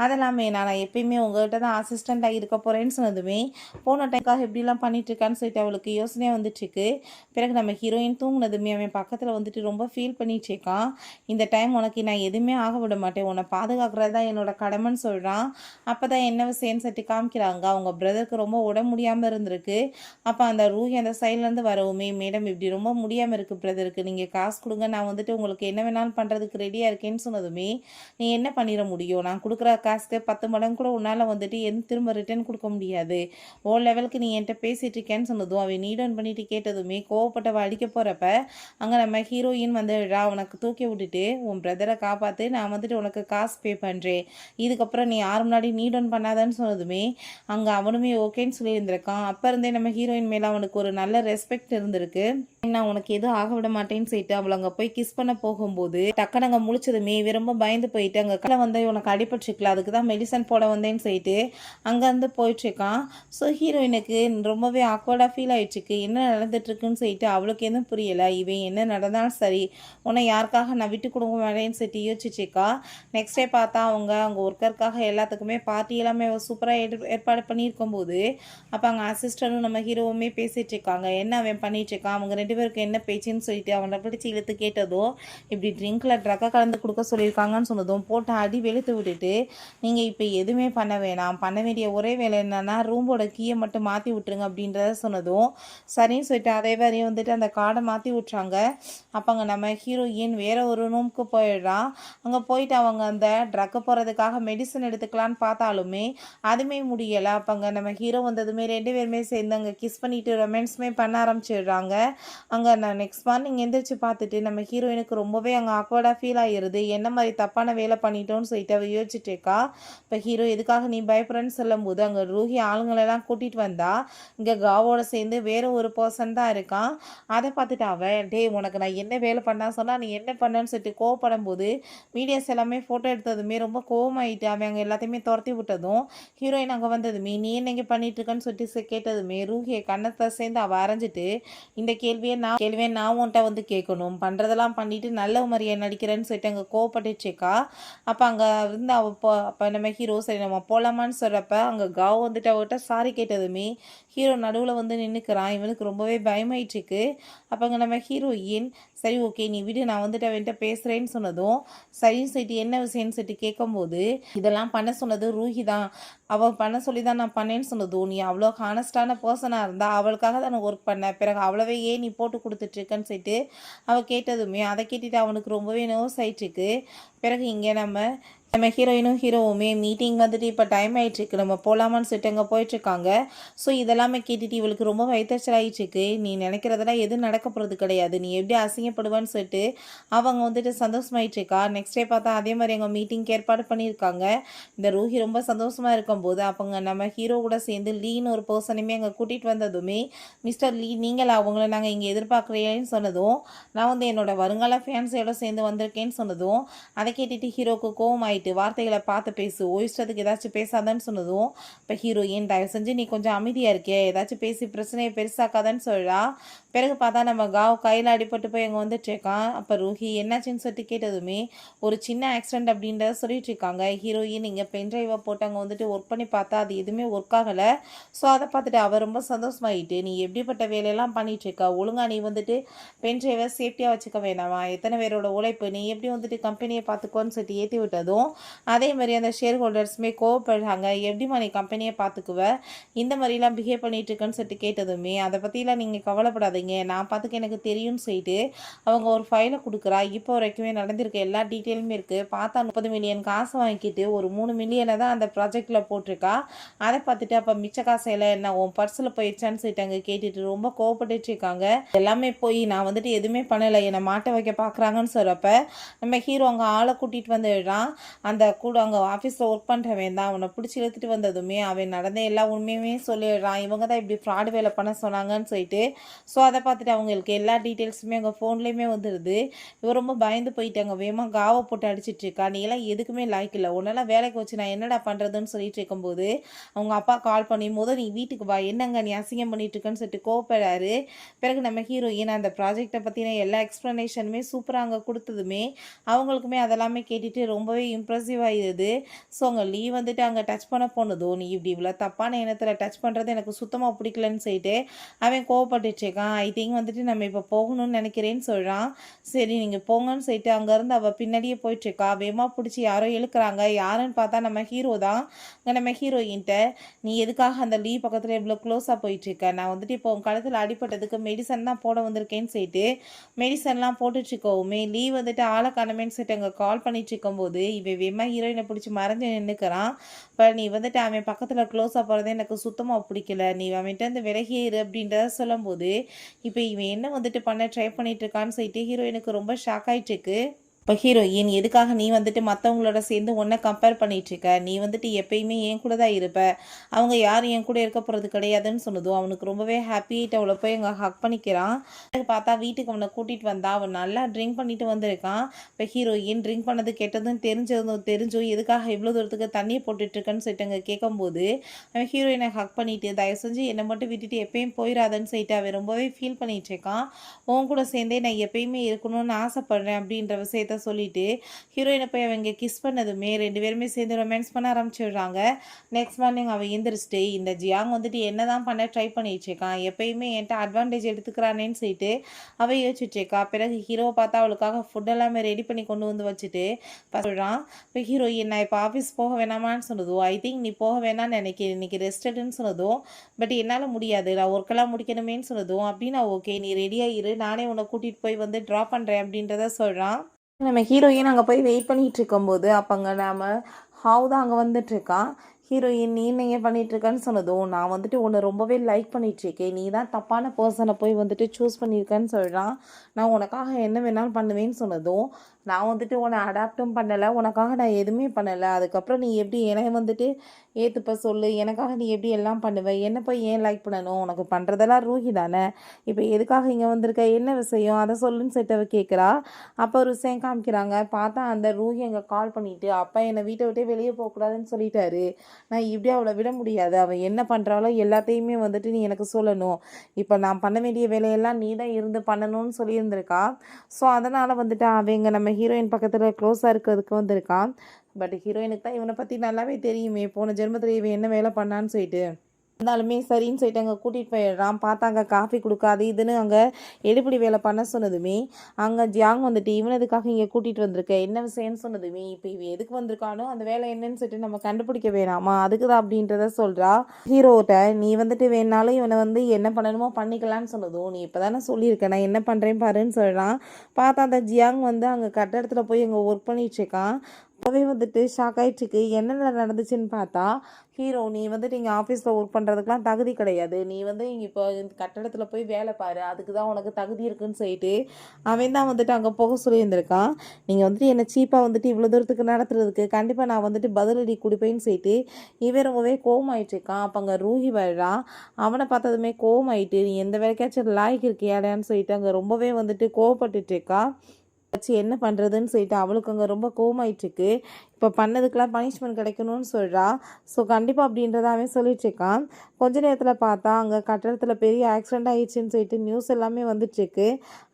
அதெல்லாமே நான் எப்பயுமே உங்கள்கிட்ட தான் அசிஸ்டண்ட்டாக இருக்க போகிறேன்னு சொன்னதுமே போன டைக்காக எப்படிலாம் பண்ணிகிட்ருக்கான்னு சொல்லிட்டு அவளுக்கு யோசனையாக வந்துட்டுருக்கு. பிறகு நம்ம ஹீரோயின் தூங்கினதுமே அவன் பக்கத்தில் வந்துட்டு ரொம்ப ஃபீல் பண்ணிகிட்ருக்கான். இந்த டைம் உனக்கு நான் எதுவுமே ஆக விட மாட்டேன், உன்னை பாதுகாக்கிறது தான் என்னோட கடமைன்னு சொல்கிறான். அப்போ தான் என்ன விஷயம்னு சொல்லிட்டு காமிக்கிறாங்க. அவங்க பிரதருக்கு ரொம்ப உடம்பு முடியாமல் இருந்திருக்கு. அப்போ அந்த ரூஹி அந்த சைட்லேருந்து வரவுமே, மேடம் இப்படி ரொம்ப முடியாமல் இருக்குது பிரதருக்கு, நீங்கள் காசு கொடுங்க, நான் வந்துட்டு உங்களுக்கு என்ன வேணாலும் பண்ணுறதுக்கு ரெடியாக இருக்கேன்னு சொன்னதுமே, நீ என்ன பண்ணிட முடியும், நான் கொடுக்குற காசுக்கு 10 மடங்கு கூட உன்னால் வந்துட்டு எதுவும் திரும்ப ரிட்டர்ன் கொடுக்க முடியாது, ஓ லெவலுக்கு நீ என்கிட்ட பேசிகிட்டு இருக்கேன்னு சொன்னதும் அவன் நீட் ஆன் பண்ணிட்டு கேட்டதுமே கோவப்பட்டவ அடிக்க போகிறப்ப அங்கே நம்ம ஹீரோயின் வந்து உனக்கு தூக்கி விட்டுட்டு உன் பிரதரை காப்பாற்று, நான் வந்துட்டு உனக்கு காசு பே பண்ணுறேன், இதுக்கப்புறம் நீ யார் முன்னாடி நீட் ஆன் பண்ணாதான்னு சொன்னதுமே அங்கே அவனுமே ஓகேன்னு சொல்லியிருந்திருக்கான். அப்போ இருந்தே நம்ம ஹீரோயின் மேலே அவனுக்கு ஒரு நல்ல ரெஸ்பெக்ட் இருந்திருக்கு. நான் உனக்கு எதுவும் ஆக விட மாட்டேன்னு சொல்லிட்டு அவளை அங்கே போய் கிஸ் பண்ண போகும்போது டக்குனு அங்கே முழிச்சதுமே ரொம்ப பயந்து போயிட்டு அங்கே கடை வந்து உனக்கு அடிபட்டுருக்கல, அதுக்கு தான் மெடிசன் போட வந்தேன்னு சொல்லிட்டு அங்கேருந்து போயிட்டுருக்கான். ஸோ ஹீரோயினுக்கு ரொம்பவே ஆக்வர்டாக ஃபீல் ஆகிடுச்சுக்கு, என்ன நடந்துட்டுருக்குன்னு சொல்லிட்டு அவளுக்கு எதுவும் புரியலை. இவன் என்ன நடந்தாலும் சரி உன்னை யாருக்காக நான் விட்டு கொடுக்க மாட்டேன்னு சொல்லிட்டு யோசிச்சுக்கா. நெக்ஸ்ட் டே பார்த்தா அவங்க ஒர்க்கருக்காக எல்லாத்துக்குமே பார்ட்டி எல்லாமே சூப்பராக ஏற்பாடு பண்ணியிருக்கும்போது அப்போ அங்கே அசிஸ்டன்ட்டும் நம்ம ஹீரோவுமே பேசிகிட்டு இருக்காங்க. என்ன அவன் பண்ணிகிட்ருக்கான், அவங்க 2 பேருக்கு என்ன பேச்சுன்னு சொல்லிட்டு அவனை பிடிச்சி இழுத்து கேட்டதும் இப்படி ட்ரிங்கில் ட்ரக்கை கலந்து கொடுக்க சொல்லியிருக்காங்கன்னு சொன்னதும் போட்டு அடி வெளுத்து விட்டுட்டு, நீங்கள் இப்போ எதுவுமே பண்ண வேணாம், பண்ண வேண்டிய ஒரே வேலை என்னென்னா ரூமோட கீயை மட்டும் மாற்றி விட்டுருங்க அப்படின்றத சொன்னதும் சரின்னு சொல்லிட்டு அதே வரையும் வந்துட்டு அந்த கார்டை மாற்றி விட்றாங்க. அப்போ அங்கே நம்ம ஹீரோயின் வேறு ஒரு ரூமுக்கு போயிடுறான். அங்கே போயிட்டு அவங்க அந்த ட்ரக்கை போகிறதுக்காக மெடிசன் எடுத்துக்கலான்னு பார்த்தாலுமே அதுவுமே முடியலை. அப்போ அங்கே நம்ம ஹீரோ வந்ததுமே 2 பேருமே சேர்ந்து அங்கே கிஸ் பண்ணிவிட்டு ரொமான்ஸுமே பண்ண ஆரம்பிச்சிடுறாங்க. அங்கே நான் நெக்ஸ்ட் மார்னிங் எந்திரிச்சு பார்த்துட்டு நம்ம ஹீரோயினுக்கு ரொம்பவே அங்கே ஆக்வர்டாக ஃபீல் ஆகிடுது. என்ன மாதிரி தப்பான வேலை பண்ணிட்டோன்னு சொல்லிட்டு அவள் யோசிச்சுட்டு இருக்கா. இப்போ ஹீரோ எதுக்காக நீ பயப்படுறேன்னு சொல்லும்போது அங்கே ரூஹி ஆளுங்களெல்லாம் கூட்டிகிட்டு வந்தா இங்கே காவோட சேர்ந்து வேறு ஒரு பர்சன் தான் இருக்கான். அதை பார்த்துட்டு அவன் டே உனக்கு நான் என்ன வேலை பண்ணா சொன்னால் நீ என்ன பண்ணேன்னு சொல்லிட்டு கோவப்படும் போது மீடியாஸ் எல்லாமே ஃபோட்டோ எடுத்ததுமே ரொம்ப கோவமாயிட்டு அவன் அங்கே எல்லாத்தையுமே துரத்தி விட்டதும் ஹீரோயின் அங்கே வந்ததுமே நீ என்ன இங்கே பண்ணிகிட்ருக்கன்னு சொல்லிட்டு கேட்டதுமே ரூஹியை கண்ணத்தை சேர்ந்து அவள் அரைஞ்சிட்டு இந்த கேள்வியை நான் உன்கிட்ட கேட்கணும், பண்ணுறதெல்லாம் பண்ணிட்டு நல்ல மாதிரியை நடிக்கிறேன்னு சொல்லிட்டு அங்கே கோவப்பட்டுச்சுக்கா. அப்போ அங்கே இருந்து அப்போ நம்ம ஹீரோ சரி நம்ம போகலாமான்னு சொல்கிறப்ப அங்கே காவ் அவர்கிட்ட சாரி கேட்டதுமே ஹீரோ நடுவில் நின்றுக்கிறான். இவனுக்கு ரொம்பவே பயமாயிட்டுருக்கு. அப்போ அங்கே நம்ம ஹீரோயின் சரி ஓகே நீ விடு, நான் அவன்கிட்ட பேசுகிறேன்னு சொன்னதும் சரின்னு சொல்லிட்டு என்ன விஷயம்னு சொல்லிட்டு கேட்கும்போது இதெல்லாம் பண்ண சொன்னது ரூஹி தான், அவள் பண்ண சொல்லி தான் நான் பண்ணேன்னு சொன்னதும், நீ அவ்வளோ ஹானஸ்டான பர்சனாக இருந்தா அவளுக்காக தான் நான் ஒர்க் பண்ணேன், பிறகு அவ்வளவே ஏன் நீ போட்டு கொடுத்துட்ருக்கன்னு சொல்லிட்டு அவள் கேட்டதுமே அதை கேட்டுட்டு அவனுக்கு ரொம்பவே நர்வஸ் ஆயிட்டுருக்கு. பிறகு இங்கே நம்ம ஹீரோயினும் ஹீரோவுமே மீட்டிங் வந்துட்டு இப்போ டைம் ஆகிட்டுருக்கு, நம்ம போகலாமான்னு சொல்லிட்டு அங்கே போயிட்டுருக்காங்க. ஸோ இதெல்லாமே கேட்டுட்டு இவளுக்கு ரொம்ப வயிற்றுச்சல் ஆகிட்டுருக்கு. நீ நினைக்கிறதெல்லாம் எதுவும் நடக்க போகிறது கிடையாது, நீ எப்படி அசிங்கப்படுவான்னு சொல்லிட்டு அவங்க வந்துட்டு சந்தோஷமாயிட்டுருக்கா. நெக்ஸ்ட் டே பார்த்தா அதே மாதிரி எங்கள் மீட்டிங்க்கு ஏற்பாடு பண்ணியிருக்காங்க. இந்த ரூஹி ரொம்ப சந்தோஷமாக இருக்கும்போது அப்போங்க நம்ம ஹீரோ கூட சேர்ந்து லீன்னு ஒரு பர்சனையுமே அங்கே கூட்டிகிட்டு வந்ததுமே, மிஸ்டர் லீ நீங்கள் அவங்கள நாங்கள் இங்கே எதிர்பார்க்குறேன்னு சொன்னதும், நான் வந்து என்னோட வருங்கால ஃபேன்ஸையோட சேர்ந்து வந்திருக்கேன்னு சொன்னதும், அதை கேட்டுட்டு ஹீரோக்கு கோவம் ஆயிட்டு, வார்த்தைகளை பார்த்து பேசு, இஷ்டத்துக்கு ஏதாச்சும் பேசாதன்னு சொன்னதும், இப்போ ஹீரோயின் தயவு செஞ்சு நீ கொஞ்சம் அமைதியாக இருக்கே, ஏதாச்சும் பேசி பிரச்சனையை பெருசாக்காதன்னு சொல்லா. பிறகு பார்த்தா நம்ம காவ் கையில் அடிபட்டு போய் அங்கே வந்துட்டுருக்கான். அப்போ ரூஹி என்னாச்சுன்னு சொல்லிட்டு கேட்டதுமே ஒரு சின்ன ஆக்சிடென்ட் அப்படின்றத சொல்லிட்டு இருக்காங்க. ஹீரோயின் இங்கே பென்ட்ரைவை போட்டு அங்கே வந்துட்டு ஒர்க் பண்ணி பார்த்தா அது எதுவுமே ஒர்க் ஆகலை. ஸோ அதை பார்த்துட்டு அவர் ரொம்ப சந்தோஷமாயிட்டு, நீ எப்படிப்பட்ட வேலையெல்லாம் பண்ணிகிட்ருக்க, ஒழுங்கா நீ வந்துட்டு பென்ட்ரைவை சேஃப்டியாக வச்சுக்க வேணாமா, எத்தனை பேரோட உழைப்பு, நீ எப்படி வந்துட்டு கம்பெனியை பார்த்துக்கோன்னு சொல்லிட்டு ஏற்றி விட்டதும் அதே மாதிரி அந்த ஷேர் ஹோல்டர்ஸுமே கோவப்படுறாங்க. எப்படிமா நீ கம்பெனியை பார்த்துக்குவ, இந்த மாதிரிலாம் பிஹேவ் பண்ணிட்டு இருக்கேன்னு சொல்லிட்டு கேட்டதுமே, அதை பற்றிலாம் நீங்கள் கவலைப்படாதீங்க, நான் பார்த்துக்க எனக்கு தெரியும்னு சொல்லிட்டு அவங்க ஒரு ஃபைலை கொடுக்குறா. இப்போ வரைக்குமே நடந்திருக்க எல்லா டீட்டெயிலுமே இருக்குது. பார்த்தா 30 மில்லியன் காசு வாங்கிட்டு ஒரு 3 மில்லியனை தான் அந்த ப்ராஜெக்டில் போட்டிருக்கா. அதை பார்த்துட்டு அப்போ மிச்ச காசையெல்லாம் என்ன உன் பர்ஸில் போயிடுச்சான்னு சொல்லிட்டு அங்கே கேட்டுட்டு ரொம்ப கோவப்பட்டுட்டு இருக்காங்க. எல்லாமே போய் நான் வந்துட்டு எதுவுமே பண்ணலை, என்னை மாட்ட வைக்க பார்க்குறாங்கன்னு சொல்கிறப்ப நம்ம ஹீரோ அங்கே ஆளை கூட்டிகிட்டு வந்துடுறான். அந்த கூட அங்கே ஆஃபீஸில் ஒர்க் பண்ணுறவன் தான் அவனை பிடிச்சி இழுத்துட்டு வந்ததுமே அவன் நடந்த எல்லா உண்மையுமே சொல்லிடுறான். இவங்க தான் இப்படி ஃப்ராடு வேலை பண்ண சொன்னாங்கன்னு சொல்லிட்டு. ஸோ அதை பார்த்துட்டு அவங்களுக்கு எல்லா டீட்டெயில்ஸுமே அங்கே ஃபோன்லேயுமே வந்துடுது. இவன் ரொம்ப பயந்து போயிட்டாங்க, வேகமாக காவை போட்டு அடிச்சிட்டு இருக்கா. நீ எல்லாம் எதுக்குமே லாய்க்கு இல்லை, உன்னெல்லாம் வேலைக்கு வச்சு நான் என்னடா பண்ணுறதுன்னு சொல்லிட்டு இருக்கும்போது அவங்க அப்பா கால் பண்ணி நீ வீட்டுக்கு வா, என்னங்க நீ அசிங்கம் பண்ணிட்டு இருக்கேன்னு சொல்லிட்டு கோவப்படுறாரு. பிறகு நம்ம ஹீரோயின் அந்த ப்ராஜெக்டை பற்றின எல்லா எக்ஸ்ப்ளனேஷனுமே சூப்பராக அங்கே கொடுத்ததுமே அவங்களுக்குமே அதெல்லாமே கேட்டுட்டு ரொம்பவே இம்ப்ரெசிவ் ஆகிடுது. ஸோ அங்கே லீ வந்துட்டு அங்கே டச் பண்ண போனதோ, நீ இப்படி இவ்வளோ தப்பான எண்ணத்தில் டச் பண்ணுறது எனக்கு சுத்தமாக பிடிக்கலன்னு சொல்லிட்டு அவன் கோவப்பட்டுட்ருக்கான். ஐ திங்க் வந்துட்டு நம்ம இப்போ போகணும்னு நினைக்கிறேன்னு சொல்கிறான். சரி நீங்கள் போங்கன்னு சொல்லிட்டு அங்கேருந்து அவள் பின்னாடியே போயிட்டுருக்கா. வேகமாக பிடிச்சி யாரோ இழுக்கிறாங்க. யாருன்னு பார்த்தா நம்ம ஹீரோ தான். அங்கே நம்ம ஹீரோயின்ட்ட, நீ எதுக்காக அந்த லீ பக்கத்தில் இவ்வளோ க்ளோஸாக போயிட்டுருக்க, நான் வந்துட்டு இப்போ உன் கழுத்தில் அடிப்பட்டதுக்கு மெடிசன் தான் போட வந்திருக்கேன்னு சொல்லிட்டு மெடிசன்லாம் போட்டுட்ருக்கவுமே லீ வந்துட்டு ஆளை காணமேன்னு சொல்லிட்டு அங்கே கால் பண்ணிட்டு இருக்கும்போது இவன் வேகமாக ஹீரோயினை பிடிச்சி மறைஞ்சு நின்றுக்கிறான். இப்போ நீ வந்துட்டு அவன் பக்கத்தில் க்ளோஸாக போகிறதே எனக்கு சுத்தமாக பிடிக்கல, நீ அவன்கிட்ட இருந்து விலகியே இரு அப்படின்றத சொல்லும்போது இப்போ இவன் என்ன வந்துட்டு பண்ண ட்ரை பண்ணிட்டு இருக்கான்னு சொல்லிட்டு ஹீரோயினுக்கு ரொம்ப ஷாக் ஆகிட்டு இருக்கு. இப்போ ஹீரோயின் எதுக்காக நீ வந்துட்டு மற்றவங்களோட சேர்ந்து ஒன்றை கம்பேர் பண்ணிகிட்ருக்க, நீ வந்துட்டு எப்பயுமே என் கூட தான் இருப்ப, அவங்க யாரும் என் கூட இருக்க போகிறது கிடையாதுன்னு சொன்னதும் அவனுக்கு ரொம்பவே ஹாப்பியாகிட்டு அவளை போய் அங்கே ஹக் பண்ணிக்கிறான். பார்த்தா வீட்டுக்கு அவனை கூட்டிகிட்டு வந்தா அவன் நல்லா ட்ரிங்க் பண்ணிட்டு வந்திருக்கான். இப்போ ஹீரோயின் ட்ரிங்க் பண்ணது கெட்டதும் தெரிஞ்சும் எதுக்காக இவ்வளோ தூரத்துக்கு தண்ணியை போட்டுட்ருக்கன்னு சொல்லிட்டு அங்கே கேட்கும்போது அவன் ஹீரோயினை ஹக் பண்ணிவிட்டு தயவு செஞ்சு என்னை மட்டும் விட்டுட்டு எப்பயும் போயிடாதன்னு சொல்லிட்டு அவன் ரொம்பவே ஃபீல் பண்ணிகிட்ருக்கான். உன் கூட சேர்ந்தே நான் எப்பயுமே இருக்கணும்னு ஆசைப்பட்றேன் அப்படின்ற விஷயத்த சொல்லிட்டு ஹீரோயினை போய் அவங்க கிஸ் பண்ணதுமே 2 பேருமே சேர்ந்து ரொமான்ஸ் பண்ண ஆரம்பிச்சிடுறாங்க. நெக்ஸ்ட் மார்னிங் அவன் எந்திரிச்சிட்டு இந்த ஜியாங் வந்துட்டு என்னதான் பண்ண ட்ரை பண்ணிட்டு இருக்கான், எப்பயுமே என்கிட்ட அட்வான்டேஜ் எடுத்துக்கிறானேன்னு சொல்லிட்டு அவள் யோசிச்சுட்டு இருக்கா. பிறகு ஹீரோவை பார்த்தா அவளுக்காக ஃபுட் எல்லாமே ரெடி பண்ணி கொண்டு வந்து வச்சுட்டு சொல்கிறான். இப்போ ஹீரோயின் நான் இப்போ ஆஃபீஸ் போக வேணாமான்னு சொன்னதும், ஐ திங்க் நீ போக வேணாம்னு நினைக்கிறேன், இன்னைக்கு ரெஸ்டடுன்னு சொன்னதும், பட் என்னால் முடியாது, நான் ஒர்க்கெல்லாம் முடிக்கணுமேன்னு சொன்னதும், அப்படின்னா ஓகே நீ ரெடியாக இரு, நானே உன்னை கூட்டிகிட்டு போய் வந்து ட்ரா பண்ணுறேன் அப்படின்றத சொல்கிறான். நம்ம ஹீரோயின் அங்கே போய் வெயிட் பண்ணிகிட்டு இருக்கும்போது அப்போங்க நம்ம ஹாவ் தான் அங்கே வந்துட்டுருக்கான். ஹீரோயின் நீ என்ன பண்ணிகிட்ருக்கன்னு சொன்னதும், நான் வந்துட்டு உன்னை ரொம்பவே லைக் பண்ணிகிட்ருக்கேன், நீ தான் தப்பான பர்சனை போய் வந்துட்டு சூஸ் பண்ணியிருக்கேன்னு சொல்கிறான். நான் உனக்காக என்ன வேணாலும் பண்ணுவேன்னு சொன்னதும், நான் வந்துட்டு உன்னை அடாப்டும் பண்ணலை, உனக்காக நான் எதுவுமே பண்ணலை, அதுக்கப்புறம் நீ எப்படி என்னை வந்துட்டு ஏற்றுப்ப சொல்லு, எனக்காக நீ எப்படி எல்லாம் பண்ணுவேன், என்ன போய் ஏன் லைக் பண்ணணும், உனக்கு பண்ணுறதெல்லாம் ரூஹி தானே, இப்போ எதுக்காக இங்கே வந்திருக்க, என்ன விஷயம் அதை சொல்லுன்னு சொல்லிட்டு கேட்குறா. அப்போ ஒரு விஷயம் காமிக்கிறாங்க. பார்த்தா அந்த ரூஹி அங்கே கால் பண்ணிவிட்டு அப்பா என்னை வீட்டை விட்டே வெளியே போகக்கூடாதுன்னு சொல்லிட்டாரு, நான் இப்படியே அவளை விட முடியாது, அவள் என்ன பண்ணுறாளோ எல்லாத்தையுமே வந்துட்டு நீ எனக்கு சொல்லணும், இப்போ நான் பண்ண வேண்டிய வேலையெல்லாம் நீ தான் இருந்து பண்ணணும்னு சொல்லியிருந்திருக்கா. ஸோ அதனால் வந்துட்டு அவங்க நம்ம ஹீரோயின் பக்கத்தில் க்ளோஸாக இருக்கிறதுக்கு வந்திருக்கான். பட் ஹீரோயினுக்கு தான் இவனை பற்றி நல்லாவே தெரியுமே, போன ஜென்மத்தில் இவன் என்ன வேலை பண்ணான்னு சொல்லிட்டு. இருந்தாலுமே சரின்னு சொல்லிட்டு அங்கே கூட்டிகிட்டு போயிடுறான். பார்த்தா அங்கே காஃபி கொடுக்க அது இதுன்னு அங்கே எடுபிடி வேலை பண்ண சொன்னதுமே அங்கே ஜியாங் வந்துட்டு இவன் எதுக்காக இங்கே கூட்டிகிட்டு வந்திருக்க, என்ன விஷயம்னு சொன்னதுமே இப்போ இவன் எதுக்கு வந்திருக்கானோ அந்த வேலை என்னன்னு சொல்லிட்டு நம்ம கண்டுபிடிக்க வேணாமா, அதுக்கு தான் அப்படின்றத சொல்கிறா. ஹீரோட்ட நீ வந்துட்டு வேணாலும் இவனை வந்து என்ன பண்ணணுமோ பண்ணிக்கலான்னு சொன்னதும் நீ இப்போ தானே சொல்லியிருக்க நான் என்ன பண்ணுறேன் பாருன்னு சொல்கிறான். பார்த்தா அந்த ஜியாங் வந்து அங்கே கட்டடத்தில் போய் அங்கே ஒர்க் பண்ணிட்டு இருக்கான். அப்போவே வந்துட்டு ஷாக் ஆகிட்டுருக்கு. என்னென்ன நடந்துச்சுன்னு பார்த்தா ஹீரோ நீ வந்துட்டு இங்கே ஆஃபீஸில் ஒர்க் பண்ணுறதுக்கெலாம் தகுதி கிடையாது, நீ வந்து இங்கே இப்போ இந்த கட்டடத்தில் போய் வேலை பாரு, அதுக்கு தான் உனக்கு தகுதி இருக்குன்னு சொல்லிட்டு அவன் தான் வந்துட்டு அங்கே போக சொல்லியிருந்திருக்கான். நீங்கள் வந்துட்டு என்னை சீப்பாக வந்துட்டு இவ்வளோ தூரத்துக்கு நடத்துறதுக்கு கண்டிப்பாக நான் வந்துட்டு பதிலடி கொடுப்பேன்னு சொல்லிட்டு இவன் ரொம்பவே கோவமாயிட்டு இருக்கான். அப்போ அங்கே ரூஹி வர்றான். அவனை பார்த்ததுமே கோவமாயிட்டு நீ எந்த வேலைக்காச்சும் லாய்க்கு இருக்கியாடான்னு சொல்லிட்டு அங்கே ரொம்பவே வந்துட்டு கோவப்பட்டுட்டு இருக்கா. வச்சு என்ன பண்ணுறதுன்னு சொல்லிட்டு அவளுக்கு அங்கே ரொம்ப கோவமாயிட்டுருக்கு. இப்போ பண்ணதுக்கெலாம் பனிஷ்மெண்ட் கிடைக்கணும்னு சொல்கிறா. ஸோ கண்டிப்பாக அப்படின்றத அவன் சொல்லிட்டுருக்கான். கொஞ்ச நேரத்தில் பார்த்தா அங்கே கட்டடத்தில் பெரிய ஆக்சிடெண்ட் ஆகிடுச்சின்னு சொல்லிட்டு நியூஸ் எல்லாமே வந்துட்டுருக்கு.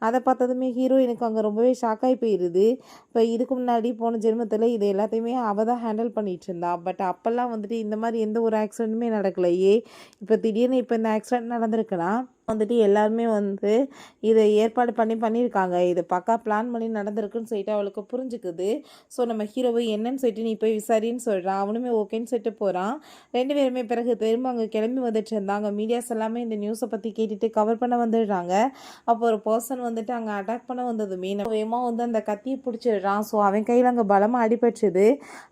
அதை பார்த்ததுமே ஹீரோயினுக்கு அங்கே ரொம்பவே ஷாக்காகி போயிடுது. இப்போ இதுக்கு முன்னாடி போன ஜென்மத்தில் இது எல்லாத்தையுமே அவள் தான் ஹேண்டில் பண்ணிகிட்டு இருந்தா. பட் அப்போல்லாம் வந்துட்டு இந்த மாதிரி எந்த ஒரு ஆக்சிடெண்ட்டுமே நடக்கலையே, இப்போ திடீர்னு இப்போ இந்த ஆக்சிடெண்ட் நடந்திருக்கலாம் வந்துட்டு எல்லாருமே வந்து இதை ஏற்பாடு பண்ணியிருக்காங்க. இதை பக்கா பிளான் பண்ணி நடந்திருக்குன்னு சொல்லிட்டு அவளுக்கு புரிஞ்சுக்குது. ஸோ நம்ம ஹீரோவை என்னன்னு சொல்லிட்டு நீ போய் விசாரின்னு சொல்கிறான். அவனுமே ஓகேன்னு சொல்லிட்டு போகிறான். 2 பேருமே பிறகு திரும்ப அங்கே கிளம்பி வந்துட்டு இருந்தாங்க. மீடியாஸ் எல்லாமே இந்த நியூஸை பற்றி கேட்டுட்டு கவர் பண்ண வந்துடுறாங்க. அப்போ ஒரு பர்சன் வந்துட்டு அங்கே அட்டாக் பண்ண வந்ததுமே வேகமாக வந்து அந்த கத்தியை பிடிச்சிடுறான். ஸோ அவன் கையில் அங்கே பலமாக அடிபட்டுது.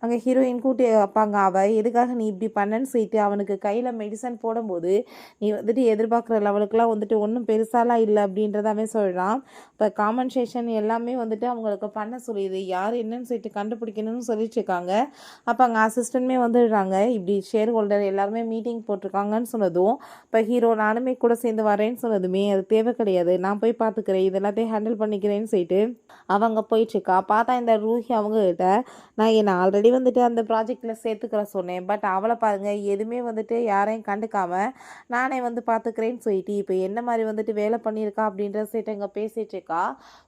அங்கே ஹீரோயின் கூட்டி வைப்பாங்க. அவள் எதுக்காக நீ இப்படி பண்ணன்னு சொல்லிட்டு அவனுக்கு கையில் மெடிசன் போடும்போது நீ வந்துட்டு எதிர்பார்க்குற லெவலுக்குலாம் வந்துட்டு ஒன்றும் பெருசாலாம் இல்லை அப்படின்றதாவே சொல்கிறான். இப்போ காம்பன்சேஷன் எல்லாமே வந்துட்டு அவங்களுக்கு பண்ண சொல்லிடுது. யார் என்னன்னு சொல்லிட்டு கண்டுபிடிக்கணும்னு சொல்லிட்டு இருக்காங்க. அப்போ அங்கே அசிஸ்டன்ட்மே வந்துடுறாங்க. இப்படி ஷேர் ஹோல்டர் எல்லாருமே மீட்டிங் போட்டிருக்காங்கன்னு சொன்னதும் இப்போ ஹீரோ நானுமே கூட சேர்ந்து வரேன்னு சொன்னதுமே அது தேவை கிடையாது, நான் போய் பார்த்துக்கிறேன், இது எல்லாத்தையும் ஹேண்டில் பண்ணிக்கிறேன்னு சொல்லிட்டு அவங்க போயிட்டுருக்கா. பார்த்தா இந்த ரூஹி அவங்ககிட்ட நான் என்னை ஆல்ரெடி வந்துட்டு அந்த ப்ராஜெக்டில் சேர்த்துக்கிற சொன்னேன், பட் அவளை பாருங்கள் எதுவுமே வந்துட்டு யாரையும் கண்டுக்காமல் நானே வந்து பார்த்துக்கிறேன்னு சொல்லிட்டு இப்போ என்ன மாதிரி வந்துட்டு வேலை பண்ணியிருக்கா அப்படின்ற சைட்டு அங்கே பேசிகிட்டு இருக்கா.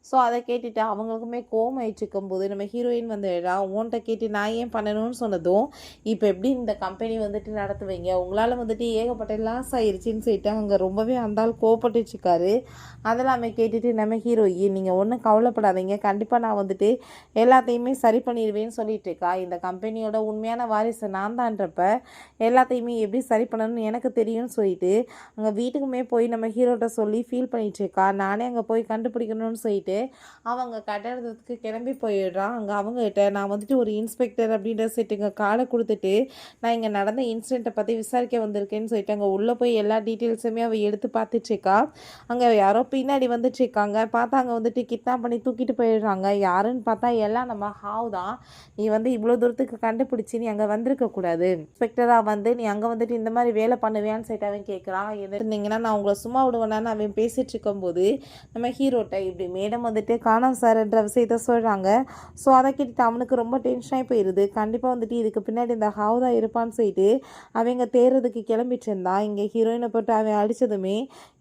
ஸோ அதை கேட்டுட்டு அவங்களுக்குமே கோவம் ஆயிடுச்சு இருக்கும்போது நம்ம ஹீரோயின் வந்துடுறா. உன்கிட்ட கேட்டு நான் ஏன் பண்ணணும்னு சொன்னதும் இப்போ எப்படி இந்த கம்பெனி வந்துட்டு நடத்துவீங்க, உங்களால் வந்துட்டு ஏகப்பட்ட லாஸ் ஆயிடுச்சின்னு சொல்லிட்டு அங்கே ரொம்பவே அந்தாள் கோவப்பட்டுச்சுக்காரு. அதெல்லாமே கேட்டுட்டு நம்ம ஹீரோயின் நீங்கள் ஒன்றும் கவலைப்படாதீங்க, கண்டிப்பாக நான் வந்துட்டு எல்லாத்தையுமே சரி பண்ணிடுவேன்னு சொல்லிட்டு இருக்கா. இந்த கம்பெனியோட உண்மையான வாரிசு நான் தான்றப்ப எல்லாத்தையுமே எப்படி சரி பண்ணணும்னு எனக்கு தெரியும்னு சொல்லிட்டு அங்கே வீட்டுக்குமே போய் நம்ம ஹீரோட்ட சொல்லி ஃபீல் பண்ணிட்டு இருக்கா. நானே அங்கே போய் கண்டுபிடிக்கணும்னு சொல்லிட்டு அவங்க கட்டடத்துக்கு கிளம்பி போயிடுறான். அங்கே அவங்ககிட்ட நான் வந்துட்டு ஒரு இன்ஸ்பெக்டர் அப்படின்ற செட்டுங்க காலை கொடுத்துட்டு நான் இங்கே நடந்த இன்சிடெண்ட்டை பற்றி விசாரிக்க வந்திருக்கேன்னு சொல்லிட்டு அங்கே உள்ளே போய் எல்லா டீட்டெயில்ஸுமே அவள் எடுத்து பார்த்துட்ருக்கா. அங்கே யாரோ பின்னாடி வந்துட்டுருக்காங்க. பார்த்தா அங்கே வந்துட்டு கிட்னாப் பண்ணி தூக்கிட்டு போயிடுறாங்க. யாருன்னு பார்த்தா எல்லாம் நம்ம ஹாவ் தான். நீ வந்து இவ்வளோ தூரத்துக்கு கண்டுபிடிச்சி நீ அங்கே வந்திருக்கக்கூடாது, இன்ஸ்பெக்டராக வந்து நீ அங்கே வந்துட்டு இந்த மாதிரி வேலை பண்ணுவியான்னு சொல்லிட்டு அவன் கேட்குறான். இருந்தீங்கன்னா நான் உங்களை சும்மா விடுவேனான்னு அவன் பேசிகிட்டு இருக்கும்போது நம்ம ஹீரோட்ட இப்படி மேடம் வந்துட்டு காணோம் சார்ன்ற விஷயத்த சொல்கிறாங்க. ஸோ அதை கேட்டுட்டு அவனுக்கு ரொம்ப டென்ஷனாகி போயிடுது. கண்டிப்பாக வந்துட்டு இதுக்கு பின்னாடி இந்த ஹாவ் தான் இருப்பான்னு சொல்லிட்டு அவங்க தேர்றதுக்கு கிளம்பிட்டு இருந்தான். இங்கே ஹீரோயினை போட்டு அவன் அடித்ததுமே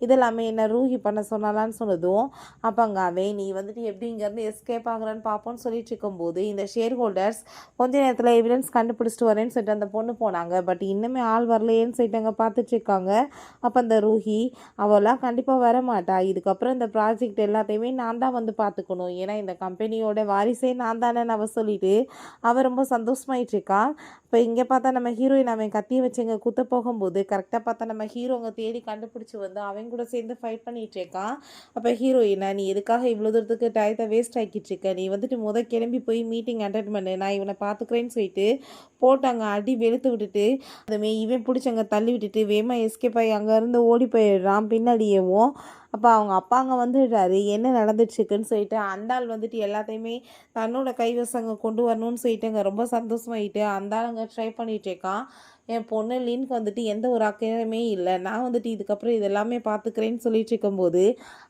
இதெல்லாமே என்ன ரூஹி பண்ண சொன்னாலான்னு சொன்னதும் அப்போ அங்கே அவன் நீ வந்துட்டு எப்படி இங்கேருந்து எஸ்கேப் ஆகுறான்னு பார்ப்போன்னு சொல்லிட்டு இருக்கும்போது இந்த ஷேர் ஹோல்டர்ஸ் கொஞ்ச நேரத்தில் எவிடன்ஸ் கண்டுபிடிச்சிட்டு வரேன்னு சொல்லிட்டு அந்த பொண்ணு போனாங்க. பட் இன்னுமே ஆள் வரலையேன்னு சொல்லிட்டு அங்கே பார்த்துட்டு இருக்காங்க. அப்போ அந்த ரூஹி அவெல்லாம் கண்டிப்பாக வர மாட்டா, இதுக்கப்புறம் இந்த ப்ராஜெக்ட் எல்லாத்தையுமே நான் தான் வந்து பார்த்துக்கணும், ஏன்னா இந்த கம்பெனியோட வாரிசே நான் தானே அவள் சொல்லிட்டு அவள் ரொம்ப சந்தோஷமாயிட்டுருக்கா. இப்போ இங்கே பார்த்தா நம்ம ஹீரோயின் அவன் கத்தியை வச்சு இங்கே குத்த போகும்போது கரெக்டாக பார்த்தா நம்ம ஹீரோ அங்கே தேடி கண்டுபிடிச்சி வந்து அவன் கூட சேர்ந்து ஃபைட் பண்ணிகிட்டு இருக்கான். அப்போ ஹீரோயினை நீ எதுக்காக இவ்வளோ தூரத்துக்கு டயத்தை வேஸ்ட் ஆக்கிட்டு இருக்க, நீ வந்துட்டு கிளம்பி போய் மீட்டிங் அட்டெண்ட் பண்ணு, நான் இவனை பார்த்துக்கிறேன்னு சொல்லிட்டு போட்டு அங்கே அடி வெளுத்து விட்டுட்டு அதுமே இவன் பிடிச்சி அங்கே தள்ளி விட்டுட்டு வேமா எஸ்கேப் ஆகி அங்கேருந்து ஓடி போயிடுறான் பின்னாடியேவும். அப்போ அவங்க அப்பா அங்கே வந்துடுறாரு. என்ன நடந்துச்சுக்குன்னு சொல்லிட்டு அந்த ஆள் வந்துட்டு எல்லாத்தையுமே தன்னோட கைவசம் அங்கே கொண்டு வரணும்னு சொல்லிட்டு அங்கே ரொம்ப சந்தோஷமாயிட்டு அந்த ஆள் அங்கே ட்ரை பண்ணிகிட்டு இருக்கான். என் பொண்ணு லின்க்கு வந்துட்டு எந்த ஒரு அக்கறையுமே இல்லை, நான் வந்துட்டு இதுக்கப்புறம் இதெல்லாமே பார்த்துக்கிறேன்னு சொல்லிட்டு இருக்கும்போது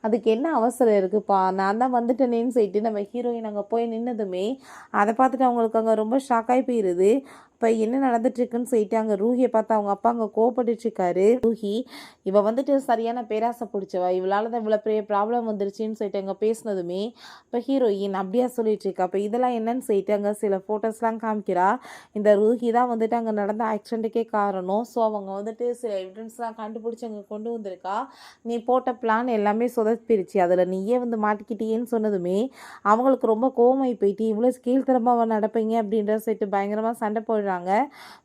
அதுக்கு என்ன அவசரம் இருக்குப்பா, நான் தான் வந்துட்டேனேன்னு சொல்லிட்டு நம்ம ஹீரோயின் அங்கே போய் நின்னதுமே அதை பார்த்துட்டு அவங்களுக்கு அங்கே ரொம்ப ஷாக்காகி போயிடுது. இப்போ என்ன நடந்துட்டுருக்குன்னு சொல்லிட்டு அங்கே ரூஹியை பார்த்து அவங்க அப்பா அங்கே கோவப்பட்டுட்ருக்காரு. ரூஹி இவள் வந்துட்டு சரியான பேராசை பிடிச்சவா, இவளால் தான் இவ்வளோ பெரிய ப்ராப்ளம் வந்துருச்சுன்னு சொல்லிட்டு அங்கே பேசினதுமே இப்போ ஹீரோயின் அப்படியா சொல்லிட்டு இருக்கா. அப்போ இதெல்லாம் என்னன்னு சொல்லிட்டு அங்கே சில ஃபோட்டோஸ்லாம் காமிக்கிறா. இந்த ரூஹி தான் வந்துட்டு அங்கே நடந்த ஆக்சிடெண்ட்டுக்கே காரணம். ஸோ அவங்க வந்துட்டு சில எவிடன்ஸ்லாம் கண்டுபிடிச்சி அங்கே கொண்டு வந்திருக்கா. நீ போட்ட பிளான் எல்லாமே சொதப்பிருச்சு, அதில் நீயே வந்து மாட்டிக்கிட்டேன்னு சொன்னதுமே அவங்களுக்கு ரொம்ப கோவமாகி போயிட்டு இவ்வளோ கீழ்த்தரமாக நடப்பீங்க அப்படின்ற சொல்லிட்டு பயங்கரமாக சண்டை போடுறாங்க.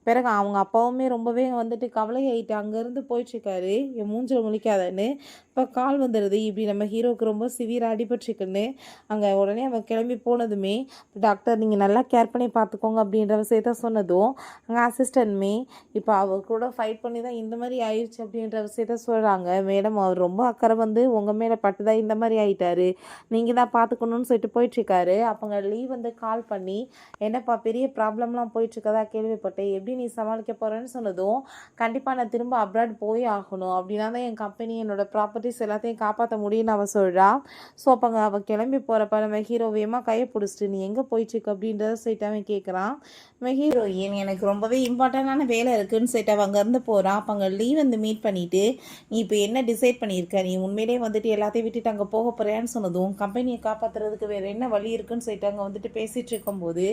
பிறகு அவங்க அப்பாவுமே ரொம்பவே வந்துட்டு கவலை ஆகிட்டு அங்கேருந்து போயிட்டுருக்காரு, என் மூஞ்சில் முழிக்காதன்னு. இப்போ கால் வந்துடுது, இப்படி நம்ம ஹீரோவுக்கு ரொம்ப சிவியராக அடிபட்டுருக்குன்னு. அங்கே உடனே அவன் கிளம்பி போனதுமே டாக்டர் நீங்கள் நல்லா கேர் பண்ணி பார்த்துக்கோங்க அப்படின்ற விஷயத்த சொன்னதும் அங்கே அசிஸ்டன்ட்மே இப்போ அவர் கூட ஃபைட் பண்ணி தான் இந்த மாதிரி ஆயிடுச்சு அப்படின்ற விஷயத்த சொல்கிறாங்க. மேடம் அவர் ரொம்ப அக்கறை வந்து உங்கள் மேலே பட்டு தான் இந்த மாதிரி ஆகிட்டாரு, நீங்கள் தான் பார்த்துக்கணுன்னு சொல்லிட்டு போயிட்டுருக்காரு. அப்போங்க லீவ் வந்து கால் பண்ணி என்னப்பா பெரிய ப்ராப்ளம்லாம் போயிட்டுருக்கதா கேள்விப்பட்டேன், எப்படி நீ சமாளிக்க போகிறேன்னு சொன்னதும் கண்டிப்பாக நான் திரும்ப அப்ராட் போய் ஆகணும், அப்படின்னா தான் என் கம்பெனி என்னோடய ப்ராப்பர்ட்டிஸ் எல்லாத்தையும் காப்பாற்ற முடியும்னு அவள் சொல்கிறான். ஸோ அப்போங்க அவள் கிளம்பி போகிறப்ப நம்ம ஹீரோவியமாக கையை பிடிச்சிட்டு நீ எங்கே போயிட்டுருக்கு அப்படின்றத சொல்லிட்டு அவன் கேட்குறான். நம்ம ஹீரோயின் எனக்கு ரொம்பவே இம்பார்ட்டண்டான வேலை இருக்குதுன்னு சொல்லிட்டு அவள் அங்கேருந்து போகிறான். அப்போ அங்கே லீவ் வந்து மீட் பண்ணிவிட்டு நீ இப்போ என்ன டிசைட் பண்ணியிருக்க, நீ உண்மையிலே வந்துட்டு எல்லாத்தையும் விட்டுட்டு அங்கே போக போகிறேன்னு சொன்னதும் கம்பெனியை காப்பாற்றுறதுக்கு வேறு என்ன வழி இருக்குன்னு சொல்லிட்டு அங்கே வந்துட்டு பேசிகிட்டு இருக்கும்போது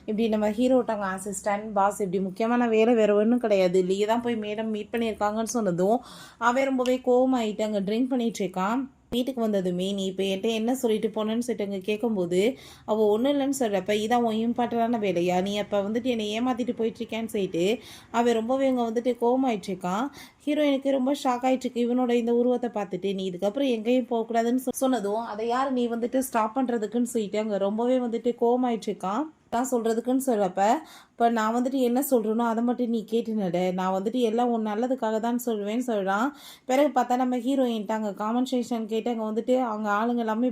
இப்படி நம்ம ஹீரோட்டாங்க அசிஸ்டன்ட் பாஸ் இப்படி முக்கியமான வேலை வேறு ஒன்றும் கிடையாது, லீவ் தான் போய் மேடம் மீட் பண்ணியிருக்காங்கன்னு சொன்னதும் அவன் ரொம்பவே கோவமாயிட்டு அங்கே ட்ரிங்க் பண்ணிட்டு இருக்கான். வீட்டுக்கு வந்ததுமே நீ இப்போ என்கிட்ட என்ன சொல்லிட்டு போனேன்னு சொல்லிட்டு அங்கே கேட்கும்போது அவள் ஒன்றும் இல்லைன்னு சொல்கிறப்ப இதான் உன் இம்பார்ட்டண்டான வேலையா, நீ அப்போ வந்துட்டு என்னை ஏமாற்றிட்டு போயிட்டுருக்கேன்னு சொல்லிட்டு அவன் ரொம்பவே இங்கே வந்துட்டு கோவமாயிட்டுருக்கான். ஹீரோயினுக்கு ரொம்ப ஷாக் ஆகிட்டுருக்கு இவனோட இந்த உருவத்தை பார்த்துட்டு. நீ இதுக்கப்புறம் எங்கேயும் போகக்கூடாதுன்னு சொன்னதும் அதை யார் நீ வந்துட்டு ஸ்டாப் பண்ணுறதுக்குன்னு சொல்லிட்டு அங்கே ரொம்பவே வந்துட்டு கோவமாயிட்டுருக்கான். தான் சொல்கிறதுக்குன்னு சொல்கிறப்ப இப்போ நான் வந்துட்டு என்ன சொல்கிறேனோ அதை மட்டும் நீ கேட்டு நட, நான் வந்துட்டு எல்லாம் உன் நல்லதுக்காக தான் சொல்லுவேன்னு சொல்கிறான். பிறகு பார்த்தா நம்ம ஹீரோயின்ட்டு அங்கே காம்பன்சேஷன் கேட்டு அங்கே வந்துட்டு அவங்க ஆளுங்க எல்லாமே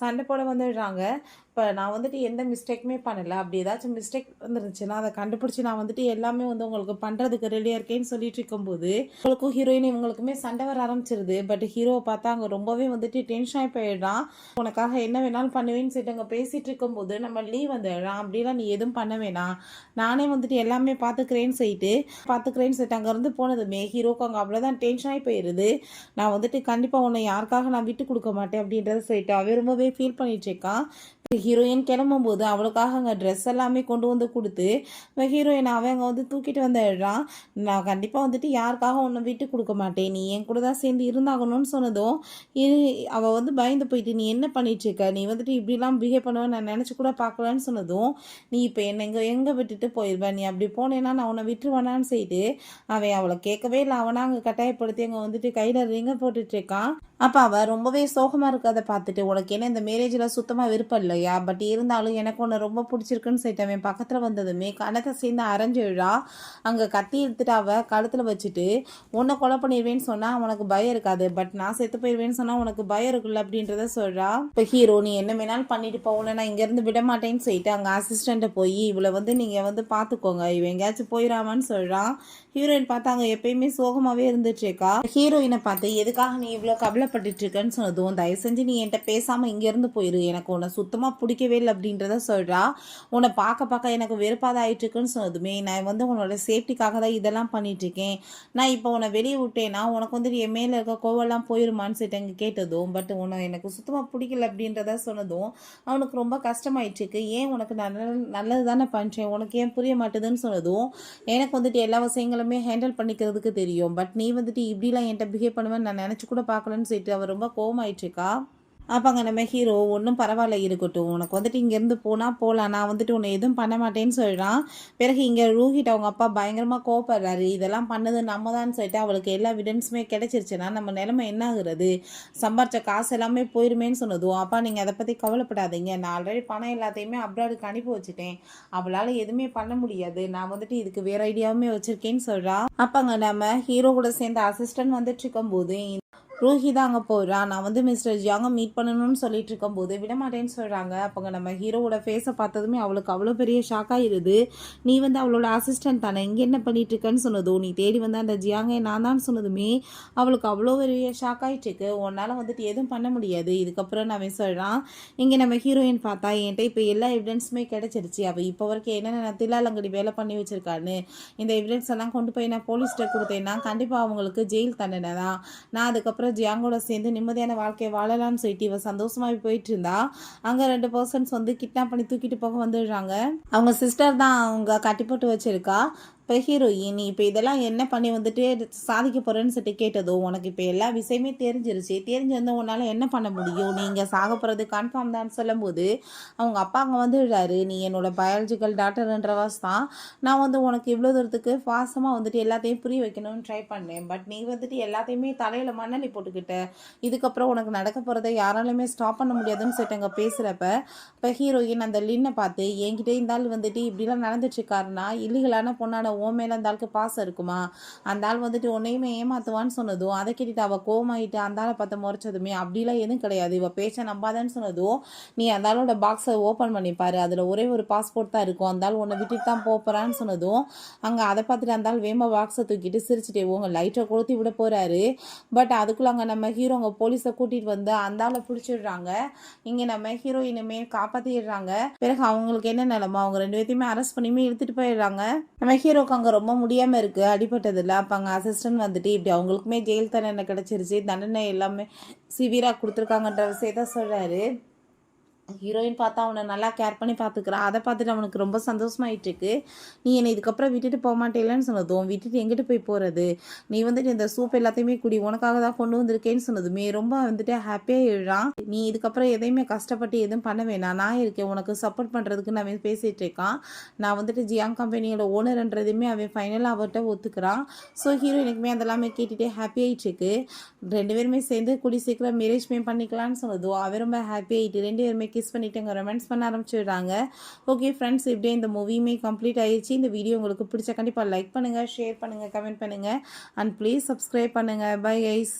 சண்டை போட வந்துடுறாங்க. இப்போ நான் வந்துட்டு எந்த மிஸ்டேக்குமே பண்ணலை, அப்படி ஏதாச்சும் மிஸ்டேக் வந்துருந்துச்சுன்னா அதை கண்டுபிடிச்சி நான் வந்துட்டு எல்லாமே வந்து உங்களுக்கு பண்ணுறதுக்கு ரெடியாக இருக்கேன்னு சொல்லிட்டு இருக்கும்போது உங்களுக்கும் ஹீரோயின் இவங்களுக்குமே சண்டை வர ஆரம்பிச்சிருது. பட் ஹீரோவை பார்த்தா அங்கே ரொம்பவே வந்துட்டு டென்ஷன் ஆகி போயிடுறான். உனக்காக என்ன வேணாலும் பண்ணுவேன்னு சொல்லிட்டு அங்கே பேசிகிட்டு இருக்கும்போது நம்ம லீவ் வந்துடுறான். அப்படிலாம் நீ எதுவும் பண்ண வேணாம், நானே வந்துட்டு எல்லாமே பார்த்துக்கிறேன்னு சொல்லிட்டு அங்கேருந்து போனதுமே ஹீரோக்கு அங்கே அவ்வளோதான் டென்ஷன் ஆகி போயிடுது. நான் வந்துட்டு கண்டிப்பாக உன்னை யாருக்காக நான் விட்டு கொடுக்க மாட்டேன் அப்படின்றத சொல்லிட்டு அவன் ரொம்பவே ஃபீல் பண்ணிட்டு இருக்கான். ஹீரோயின் கிளம்பும்போது அவளுக்காக அங்கே ட்ரெஸ் எல்லாமே கொண்டு வந்து கொடுத்து ஹீரோயின் அவன் அங்கே வந்து தூக்கிட்டு வந்துடுறான். நான் கண்டிப்பாக வந்துட்டு யாருக்காக ஒன்று விட்டு கொடுக்க மாட்டேன், நீ என் கூட தான் சேர்ந்து இருந்தாகணும்னு சொன்னதும் அவள் வந்து பயந்து போயிட்டு நீ என்ன பண்ணிட்டுருக்க, நீ வந்துட்டு இப்படிலாம் பிஹேவ் பண்ணுவேன் நான் நினச்சி கூட பார்க்கலன்னு சொன்னதும் நீ இப்போ என்னை எங்கே விட்டுட்டு போயிடுவேன், நீ அப்படி போனேன்னா நான் உன்னை விட்டுருவேனான்னு சொல்லிட்டு அவன் அவளை கேட்கவே இல்லை. அவனா அங்கே கட்டாயப்படுத்தி அங்கே வந்துட்டு கையில் ரிங்க போட்டுட்ருக்கான். அப்போ அவள் ரொம்பவே சோகமாக இருக்கிறத பார்த்துட்டு உனக்கு என்ன இந்த மேரேஜில் சுத்தமாக விருப்பம் இல்லையா, பட் இருந்தாலும் எனக்கு ஒன்று ரொம்ப பிடிச்சிருக்குன்னு சொல்லிட்டு அவன் பக்கத்தில் வந்ததுமே கணத்தை சேர்ந்து அரைஞ்சிழா அங்கே கத்தி எடுத்துட்டு அவள் கழுத்தில் வச்சுட்டு உன்னை கொலை பண்ணிடுவேன்னு சொன்னால் உனக்கு பயம் இருக்காது, பட் நான் செத்து போயிடுவேன்னு சொன்னால் உனக்கு பயம் இருக்குல்ல அப்படின்றத சொல்கிறா. இப்போ ஹீரோ நீ என்ன வேணாலும் பண்ணிட்டு போகல, நான் இங்கேருந்து விட மாட்டேன்னு சொல்லிட்டு அங்கே அசிஸ்டண்ட்டை போய் இவளை வந்து நீங்கள் வந்து பார்த்துக்கோங்க, இவன் எங்கேயாச்சும் போயிடாமான்னு சொல்கிறான். ஹீரோயின் பார்த்து அங்கே எப்பயுமே சோகமாகவே இருந்துட்டுருக்கா. ஹீரோயினை பார்த்து எதுக்காக நீ இவ்வளோ கவலைப்பட்டுட்டு இருக்கன்னு சொன்னதும் தயவு செஞ்சு நீ என்கிட்ட பேசாமல் இங்கேருந்து போயிரு, எனக்கு உன்னை சுத்தமாக பிடிக்கவே இல்லை அப்படின்றத சொல்கிறா. உன்னை பார்க்க எனக்கு வெறுப்பாத ஆகிட்டுருக்குன்னு சொன்னதுமே நான் வந்து உன்னோட சேஃப்டிக்காக தான் இதெல்லாம் பண்ணிகிட்ருக்கேன், நான் இப்போ உன்னை வெளியே விட்டேன்னா உனக்கு வந்துட்டு என் மேலே இருக்க கோவெல்லாம் போயிருமான்னு சொல்லிட்டு அங்கே கேட்டதும் பட் உன்னை எனக்கு சுத்தமாக பிடிக்கல அப்படின்றத சொன்னதும் அவனுக்கு ரொம்ப கஷ்டமாயிட்டுருக்கு. ஏன் உனக்கு நல்லது தானே பண்ணுறேன், உனக்கு ஏன் புரிய மாட்டேதுன்னு சொன்னதும் எனக்கு வந்துட்டு எல்லா விஷயங்களுமே ஹேண்டில் பண்ணிக்கிறதுக்கு தெரியும், பட் நீ வந்துட்டு இப்படிலாம் என்கிட்ட பிஹேவ் பண்ணுவேன்னு நான் நினச்சி கூட பார்க்கலன்னு சொல்லிட்டு அவர் ரொம்ப கோவமாயிட்டுருக்கா. அப்போ அங்கே நம்ம ஹீரோ ஒன்றும் பரவாயில்ல இருக்கட்டும், உனக்கு வந்துட்டு இங்கேருந்து போகலாம், நான் வந்துட்டு உன்னை எதுவும் பண்ண மாட்டேன்னு சொல்கிறான். பிறகு இங்கே ரூஹிட் அவங்க அப்பா பயங்கரமாக கோவப்படுறாரு, இதெல்லாம் பண்ணது நம்ம தான் சொல்லிட்டு அவளுக்கு எல்லா எவிடன்ஸுமே கிடைச்சிருச்சுன்னா நம்ம நிலைமை என்ன ஆகுறது, சம்பாரிச்ச காசு எல்லாமே போயிருமேன்னு சொன்னதும் அப்பா நீங்கள் அதை பற்றி கவலைப்படாதீங்க, நான் ஆல்ரெடி பணம் எல்லாத்தையுமே அப்ராடுக்கு அனுப்பி வச்சுட்டேன், அவளால் எதுவுமே பண்ண முடியாது, நான் வந்துட்டு இதுக்கு வேறு ஐடியாவுமே வச்சுருக்கேன்னு சொல்கிறான். அப்போ அங்கே நம்ம ஹீரோ கூட சேர்ந்த அசிஸ்டன்ட் வந்துட்டு இருக்கும்போது ரூஹி தான் அங்கே போகிறான். நான் வந்து மிஸ்டர் ஜியாங்கை மீட் பண்ணணும்னு சொல்லிட்டு இருக்கும்போது விடமாட்டேன்னு சொல்கிறாங்க. அப்போங்க நம்ம ஹீரோவோட ஃபேஸை பார்த்ததுமே அவளுக்கு அவ்வளோ பெரிய ஷாக் ஆகிடுது. நீ வந்து அவளோட அசிஸ்டன்ட் தானே, இங்கே என்ன பண்ணிட்டு இருக்கேன்னு சொன்னதோ, நீ தேடி வந்து அந்த ஜியாங்கை நான் தான் சொன்னதுமே அவளுக்கு அவ்வளோ பெரிய ஷாக் ஆகிட்டுருக்கு. உன்னால் வந்துட்டு எதுவும் பண்ண முடியாது. இதுக்கப்புறம் நான் சொல்கிறான், இங்கே நம்ம ஹீரோயின் பார்த்தா என்கிட்ட இப்போ எல்லா எவிடன்ஸுமே கிடச்சிருச்சு. அவள் இப்போ வரைக்கும் என்னென்ன தில்லாலங்கடி வேலை பண்ணி வச்சுருக்கான்னு இந்த எவிடன்ஸ் எல்லாம் கொண்டு போய் நான் போலீஸ்கிட்ட கொடுத்தேன்னா கண்டிப்பாக அவங்களுக்கு ஜெயில் தண்டனை தான். நான் அதுக்கப்புறம் ஜியாங்கோட சேர்ந்து நிம்மதியான வாழ்க்கையை வாழலாம்னு சொல்லிட்டு இவ சந்தோஷமாக போயிட்டு இருந்தா. அங்கே 2 பர்சன்ஸ் வந்து கிட்னாப் பண்ணி தூக்கிட்டு போக வந்துடுறாங்க. அவங்க சிஸ்டர் தான் அவங்க கட்டி போட்டு வச்சிருக்கா. இப்போ ஹீரோயின் நீ இப்போ இதெல்லாம் என்ன பண்ணி வந்துட்டு சாதிக்க போகிறேன்னு சொல்லிட்டு கேட்டதோ, உனக்கு இப்போ எல்லா விஷயமே தெரிஞ்சிருச்சு. தெரிஞ்சிருந்தால் உன்னால் என்ன பண்ண முடியும், நீங்கள் சாக போகிறது கன்ஃபார்ம் தான் சொல்லும்போது அவங்க அப்பா அங்கே வந்துடுறாரு. நீ என்னோட பயாலஜிக்கல் டாக்டர்ன்றவாஸ் தான். நான் வந்து உனக்கு இவ்வளோ தூரத்துக்கு ஃபாஸ்டமாக வந்துட்டு எல்லாத்தையும் புரிய வைக்கணும்னு ட்ரை பண்ணேன். பட் நீ வந்துட்டு எல்லாத்தையுமே தலையில் மண்ணலி போட்டுக்கிட்ட. இதுக்கப்புறம் உனக்கு நடக்க போகிறத யாராலுமே ஸ்டாப் பண்ண முடியாதுன்னு சொல்லிட்டு அங்கே பேசுகிறப்ப இப்போ ஹீரோயின் அந்த லின்னை பார்த்து என்கிட்ட இருந்தாலும் வந்துட்டு இப்படிலாம் நடந்துட்டுருக்காருன்னா இல்லீகலான பொண்ணான உன் மேலே அந்த ஆளுக்கு பாசம் இருக்குமா, அந்த ஆள் வந்துட்டு உன்னையுமே ஏமாத்துவான்னு சொன்னதும் அதை கேட்டுட்டு அவள் கோமாயிட்டு அந்த ஆளை பார்த்து முறைச்சதுமே அப்படிலாம் எதுவும் கிடையாது, இவள் பேச்சை நம்பாதன்னு சொன்னதும் நீ அந்த ஆளோட பாக்ஸை ஓப்பன் பண்ணிப்பாரு, அதில் ஒரே ஒரு பாஸ்போர்ட் தான் இருக்கும், அந்த ஆள் உன்னை விட்டுட்டு தான் போகிறான்னு சொன்னதும் அங்கே அதை பார்த்துட்டு அந்த ஆள் வேமா பாக்ஸை தூக்கிட்டு சிரிச்சுட்டே உங்க லைட்டை கொளுத்தி விட போகிறாரு. பட் அதுக்குள்ள அங்கே நம்ம ஹீரோங்க போலீஸை கூட்டிகிட்டு வந்து அந்த ஆளை பிடிச்சிடுறாங்க. இங்கே நம்ம ஹீரோயினுமே காப்பாற்றிடுறாங்க. பிறகு அவங்களுக்கு என்ன நிலமோ அவங்க 2 பேர்த்தையுமே அரெஸ்ட் பண்ணியுமே இழுத்துட்டு போயிடுறாங்க. நம்ம ஹீரோக்கு அங்கே ரொம்ப முடியாமல் இருக்குது அடிபட்டதில்ல. அப்போ அங்கே அசிஸ்டன்ட் வந்துட்டு இப்படி அவங்களுக்குமே ஜெயில் தண்டனை கிடச்சிருச்சு, தண்டனை எல்லாமே சிவியராக கொடுத்துருக்காங்கன்ற விஷயத்த சொல்கிறாரு. ஹீரோயின் பார்த்தா அவனை நல்லா கேர் பண்ணி பார்த்துக்கிறான். அதை பார்த்துட்டு அவனுக்கு ரொம்ப சந்தோஷமாயிட்டு இருக்கு. நீ என்னை இதுக்கப்புறம் விட்டுட்டு போக மாட்டேலன்னு சொன்னதும் விட்டுட்டு எங்கிட்டு போய் போகிறது, நீ வந்துட்டு இந்த சூப் எல்லாத்தையுமே குடி, உனக்காக தான் கொண்டு வந்திருக்கேன்னு சொன்னதுமே ரொம்ப வந்துட்டு ஹாப்பியாக எழுறான். நீ இதுக்கப்புறம் எதையுமே கஷ்டப்பட்டு எதுவும் பண்ண வேணாம், நான் இருக்கேன் உனக்கு சப்போர்ட் பண்ணுறதுக்கு நான் பேசிகிட்டு இருக்கான். நான் வந்துட்டு ஜியாங் கம்பெனியோட ஓனர்ன்றதையுமே அவன் ஃபைனலாக அவர்கிட்ட ஒத்துக்கிறான். ஸோ ஹீரோயினுக்குமே அதெல்லாமே கேட்டுகிட்டே ஹாப்பி ஆகிட்டு இருக்கு. 2 பேருமே சேர்ந்து கூடி சீக்கிரம் மேரேஜ்மே பண்ணிக்கலான்னு சொன்னதும் அவன் ரொம்ப ஹாப்பி ஆகிட்டு 2 பேருமே கிஸ் பண்ணிட்டு அங்கே ரொமான்ஸ் பண்ண ஆரம்பிச்சிடுறாங்க. ஓகே ஃப்ரெண்ட்ஸ், இப்படியே இந்த மூவியுமே கம்ப்ளீட் ஆயிடுச்சு. இந்த வீடியோ உங்களுக்கு பிடிச்ச கண்டிப்பாக லைக் பண்ணுங்கள், ஷேர் பண்ணுங்கள், கமெண்ட் பண்ணுங்கள் அண்ட் ப்ளீஸ் சப்ஸ்கிரைப் பண்ணுங்கள். Bye guys.